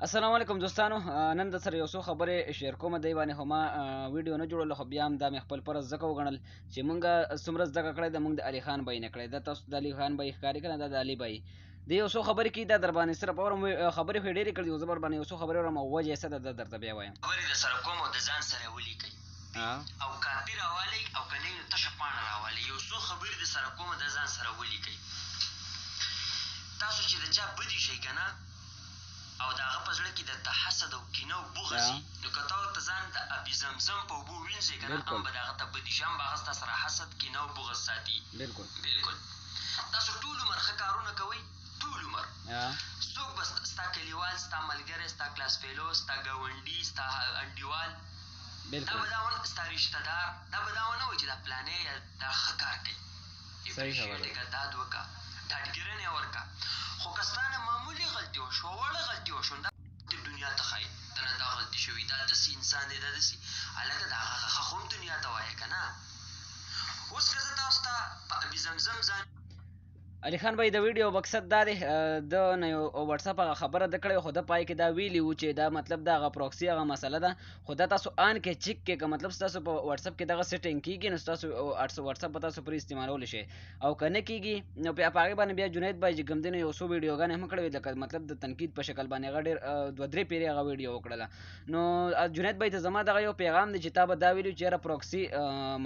السلام علیکم دوستانو. نن د سره یو څو خبرې شیر کوم. دی باندې هم ویډیو نه جوړول، خو بیا هم دا مې خپل فرض ځکه وګڼل چې مونږ څومره زده کړې ده. مونږ د علي خان بای نه کړې ده. تاسو د علي خان بای ښکاري کنه، دا د علي بای د یو څو خبرې کې دا در باندې صرف اورم خبرې خو ډېرې کړې، زه بر باندې یو څو خبرې اورم او وجه یې څه ده درته بیا وایم. خبرې د سره کوم او د ځان سره ولیکئ او کاپي راوالی او که نه نو تشه پاڼه راوالی. یو څو خبرې د سره کوم او د ځان سره ولیکئ. تاسو چې د چا بدي شئ که نه او د هغه په زړه کې درته حسد او کینه او بغض وي، نو که تا ورته ځان د ابي زمزم په اوبو وینځئ که نه، هم به د هغه ته بدي شي، هم به هغه ستا سره حسد کینه او بغض ساتي. بالکل. تاسو ټول عمر ښه کارونه کوئ، ټول عمر. څوک به ستا کلیوال، ستا ملګری، ستا کلاس فیلو، ستا ګاونډي، ستا انډیوال، دا به دا ونه ستا رشته دار، دا به دا ونه وایي چې دا پلانی یا دا ښه کار کوي. اپریشیټ یې کړه، داد وکړه، ډاډګیرنه ورکړه. خو که ستا نه معمولي غلطي وشوه، وړه غلطي وشوه، دا دنیا ته ښایي ته نه دا غلطي شوي، دا داسې انسان دی، دا داسې هلکه د هغه ښه خو هم دنیا ته وایه که نه. اوس که زه تاسو ته په ابي زمزم ځان علي خان بای د ویډیو مقصد دا دی، د نه یو واتساپ هغه خبره ده کړې، خو د پای کې دا ویلي و چې دا مطلب د هغه پروکسي هغه مسله ده. خو دا تاسو آن کې چیک کې که مطلب ستاسو په واتساپ کې دغه سیټینګ کېږي، نو ستاسو واتساپ به تاسو پرې استعمالولی شئ، او که نه کېږي نو بیا په هغې باندې بیا جنید بای چې کوم دی نو یو څو ویډیوګانې هم کړې وې، لکه مطلب د تنقید په شکل باندې هغه ډېر 2-3 پیرې هغه ویډیو وکړله. نو جنید بای ته زما دغه یو پیغام دی چې تا به دا ویلي چې یاره پروکسي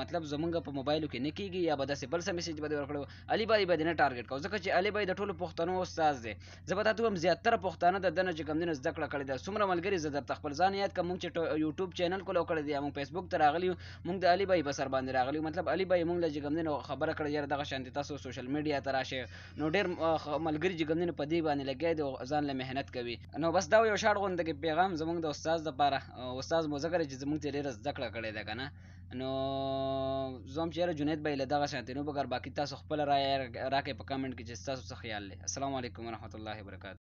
مطلب زمونږ په موبایلو کې نه کېږي، یا به داسې بل څه میسیج به دې ورکړی. علي بای به دې نه ټارګېټ کوو، ځکه چې علي بای د ټولو پښتنو استاد دی. زه به تاته ووایم زیاتره پښتانه د ده نه چې کوم دی نو زده کړه کړې ده. څومره ملګري زه درته خپل ځان یاد کړم، مونږ چې یوټیوب چینل کولو کړی دی، یا مونږ فیسبوک ته راغلي یو، مونږ د علي بای په سر باندې راغلي یو. مطلب علي بای مونږ له چې کوم دی نو خبره کړې یاره دغه شانتې تاسو سوشل میډیا ته راشئ. نو ډېر ملګري چې کوم دی نو په دې باندې لګیا دي او ځان له محنت کوي. نو بس دا یو شاړ غونده کې پیغام زمونږ د استاد دپاره. استاد مو ځکه دی چې زمونږ ته ډېره زده کړه کړې ده که نه. نو زه هم چې یاره جنید بای له دغه شانتې نو بګر باقي تاسو خپله رایه راکړئ په کامنټ کې چې ستاسو څه خیال دی. السلام علیکم ورحمة الله وبرکاته.